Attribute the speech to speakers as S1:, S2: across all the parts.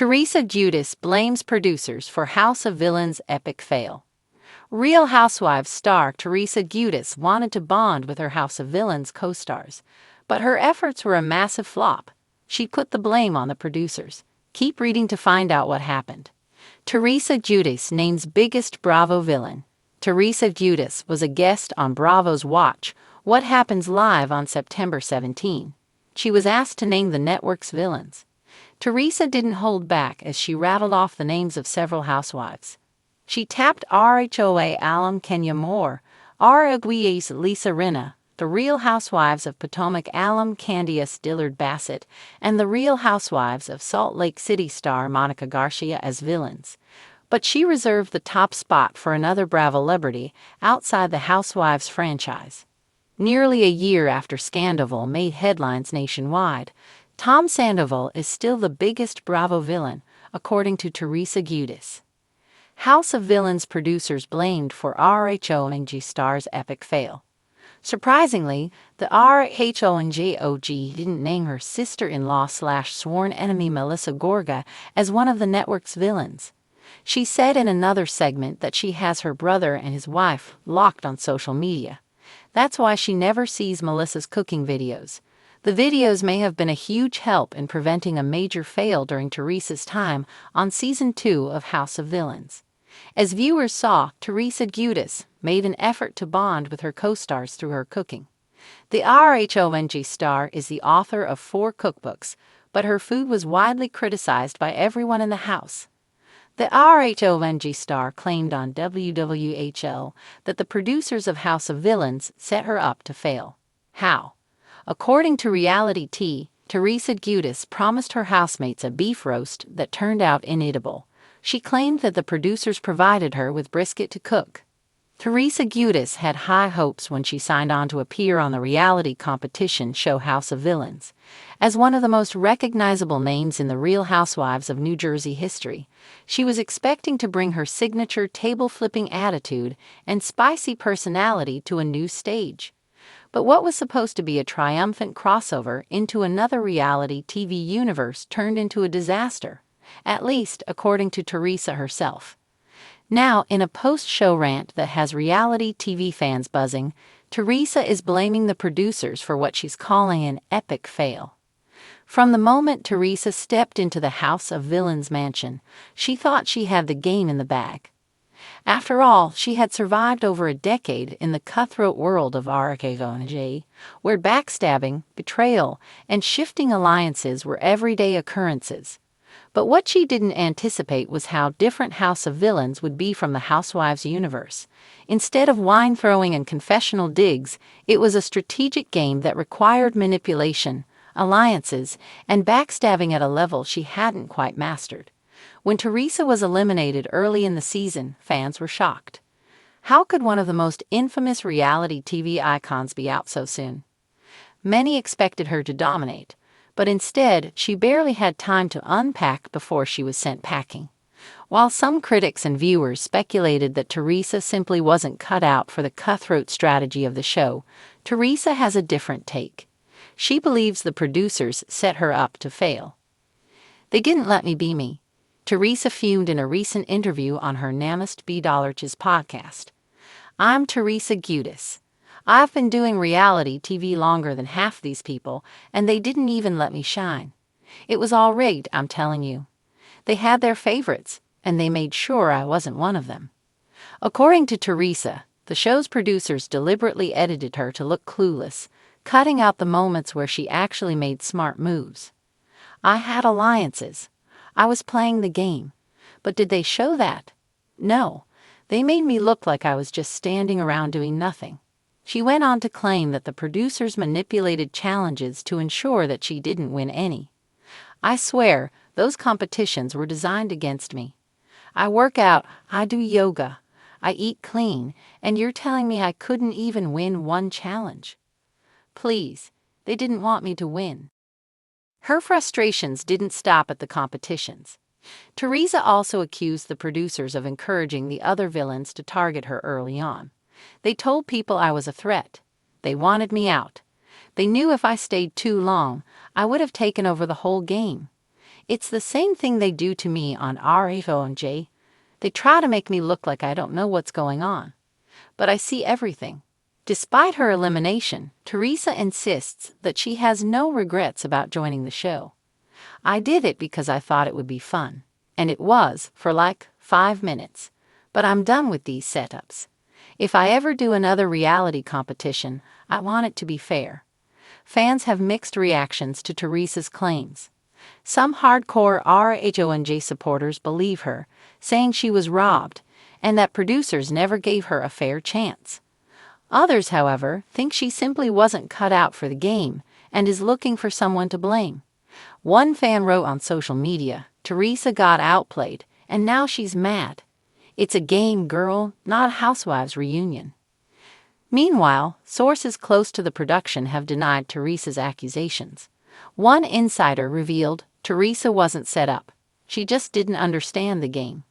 S1: Teresa Giudice blames producers for House of Villains' epic fail. Real Housewives star Teresa Giudice wanted to bond with her House of Villains co-stars, but her efforts were a massive flop. She put the blame on the producers. Keep reading to find out what happened. Teresa Giudice names biggest Bravo villain. Teresa Giudice was a guest on Bravo's Watch What Happens Live on September 17. She was asked to name the network's villains. Teresa didn't hold back as she rattled off the names of several housewives. She tapped RHOA alum Kenya Moore, RHOA's Lisa Rinna, the Real Housewives of Potomac alum Candiace Dillard Bassett, and the Real Housewives of Salt Lake City star Monica Garcia as villains. But she reserved the top spot for another Bravo celebrity outside the Housewives franchise. Nearly a year after Scandoval made headlines nationwide, Tom Sandoval is still the biggest Bravo villain, according to Teresa Giudice. House of Villains producers blamed for RHONG star's epic fail. Surprisingly, the RHONG didn't name her sister-in-law/sworn enemy Melissa Gorga as one of the network's villains. She said in another segment that she has her brother and his wife locked on social media. That's why she never sees Melissa's cooking videos. The videos may have been a huge help in preventing a major fail during Teresa's time on Season 2 of House of Villains. As viewers saw, Teresa Giudice made an effort to bond with her co-stars through her cooking. The RHONG star is the author of 4 cookbooks, but her food was widely criticized by everyone in the house. The RHONG star claimed on WWHL that the producers of House of Villains set her up to fail. How? According to Reality Tea, Teresa Giudice promised her housemates a beef roast that turned out inedible. She claimed that the producers provided her with brisket to cook. Teresa Giudice had high hopes when she signed on to appear on the reality competition show House of Villains. As one of the most recognizable names in the Real Housewives of New Jersey history, she was expecting to bring her signature table-flipping attitude and spicy personality to a new stage. But what was supposed to be a triumphant crossover into another reality TV universe turned into a disaster, at least according to Teresa herself. Now, in a post-show rant that has reality TV fans buzzing, Teresa is blaming the producers for what she's calling an epic fail. From the moment Teresa stepped into the House of Villains mansion, she thought she had the game in the bag. After all, she had survived over a decade in the cutthroat world of RHONG, where backstabbing, betrayal, and shifting alliances were everyday occurrences. But what she didn't anticipate was how different House of Villains would be from the Housewives universe. Instead of wine-throwing and confessional digs, it was a strategic game that required manipulation, alliances, and backstabbing at a level she hadn't quite mastered. When Teresa was eliminated early in the season, fans were shocked. How could one of the most infamous reality TV icons be out so soon? Many expected her to dominate, but instead, she barely had time to unpack before she was sent packing. While some critics and viewers speculated that Teresa simply wasn't cut out for the cutthroat strategy of the show, Teresa has a different take. She believes the producers set her up to fail. "They didn't let me be me," Teresa fumed in a recent interview on her Namaste B. podcast. "I'm Teresa Giudice. I've been doing reality TV longer than half these people, and they didn't even let me shine. It was all rigged, I'm telling you. They had their favorites, and they made sure I wasn't one of them." According to Teresa, the show's producers deliberately edited her to look clueless, cutting out the moments where she actually made smart moves. "I had alliances. I was playing the game. But did they show that? No. They made me look like I was just standing around doing nothing." She went on to claim that the producers manipulated challenges to ensure that she didn't win any. "I swear, those competitions were designed against me. I work out, I do yoga, I eat clean, and you're telling me I couldn't even win one challenge? Please, they didn't want me to win." Her frustrations didn't stop at the competitions. Teresa also accused the producers of encouraging the other villains to target her early on. "They told people I was a threat. They wanted me out. They knew if I stayed too long, I would have taken over the whole game. It's the same thing they do to me on RHONJ. They try to make me look like I don't know what's going on. But I see everything. Despite her elimination, Teresa insists that she has no regrets about joining the show. I did it because I thought it would be fun. And it was, for like 5 minutes. But I'm done with these setups. If I ever do another reality competition, I want it to be fair. Fans have mixed reactions to Teresa's claims. Some hardcore RHONJ supporters believe her, saying she was robbed, and that producers never gave her a fair chance. Others, however, think she simply wasn't cut out for the game and is looking for someone to blame. One fan wrote on social media, "Teresa got outplayed, and now she's mad. It's a game, girl, not a Housewives reunion." Meanwhile, sources close to the production have denied Teresa's accusations. One insider revealed Teresa wasn't set up. She just didn't understand the game.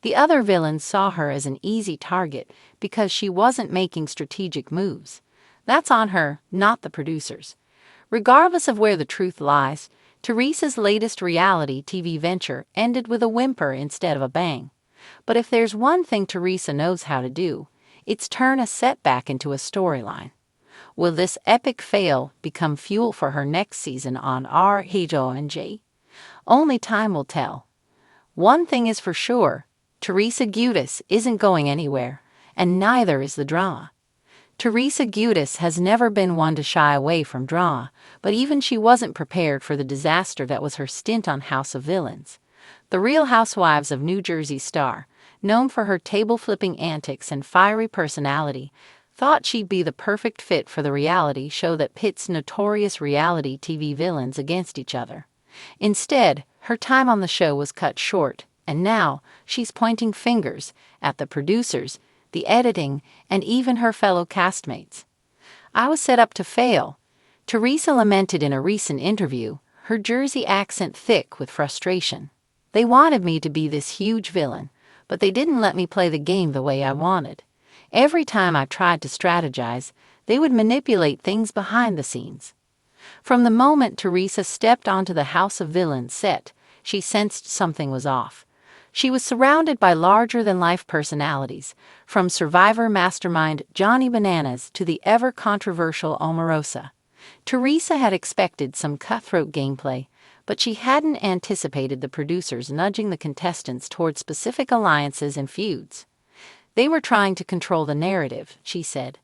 S1: The other villains saw her as an easy target because she wasn't making strategic moves. That's on her, not the producers. Regardless of where the truth lies, Teresa's latest reality TV venture ended with a whimper instead of a bang. But if there's one thing Teresa knows how to do, it's turn a setback into a storyline. Will this epic fail become fuel for her next season on RHONJ? Only time will tell. One thing is for sure, Teresa Giudice isn't going anywhere, and neither is the drama. Teresa Giudice has never been one to shy away from drama, but even she wasn't prepared for the disaster that was her stint on House of Villains. The Real Housewives of New Jersey star, known for her table-flipping antics and fiery personality, thought she'd be the perfect fit for the reality show that pits notorious reality TV villains against each other. Instead, her time on the show was cut short, and now she's pointing fingers at the producers, the editing, and even her fellow castmates. "I was set up to fail," Teresa lamented in a recent interview, her Jersey accent thick with frustration. "They wanted me to be this huge villain, but they didn't let me play the game the way I wanted. Every time I tried to strategize, they would manipulate things behind the scenes." From the moment Teresa stepped onto the House of Villains set, she sensed something was off. She was surrounded by larger-than-life personalities, from Survivor mastermind Johnny Bananas to the ever-controversial Omarosa. Teresa had expected some cutthroat gameplay, but she hadn't anticipated the producers nudging the contestants toward specific alliances and feuds. "They were trying to control the narrative," she said.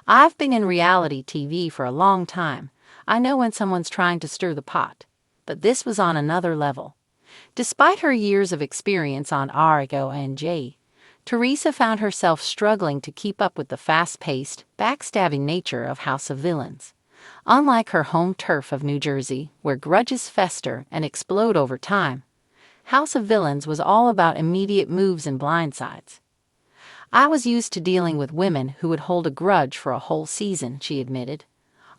S1: "I've been in reality TV for a long time. I know when someone's trying to stir the pot. But this was on another level." Despite her years of experience on RHONJ, Teresa found herself struggling to keep up with the fast-paced, backstabbing nature of House of Villains. Unlike her home turf of New Jersey, where grudges fester and explode over time, House of Villains was all about immediate moves and blindsides. "I was used to dealing with women who would hold a grudge for a whole season," she admitted.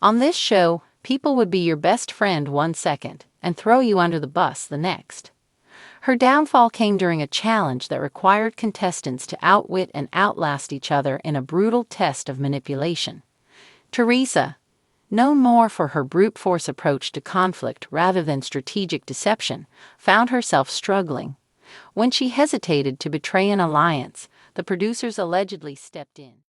S1: "On this show, people would be your best friend 1 second and throw you under the bus the next." Her downfall came during a challenge that required contestants to outwit and outlast each other in a brutal test of manipulation. Teresa, known more for her brute force approach to conflict rather than strategic deception, found herself struggling. When she hesitated to betray an alliance, the producers allegedly stepped in.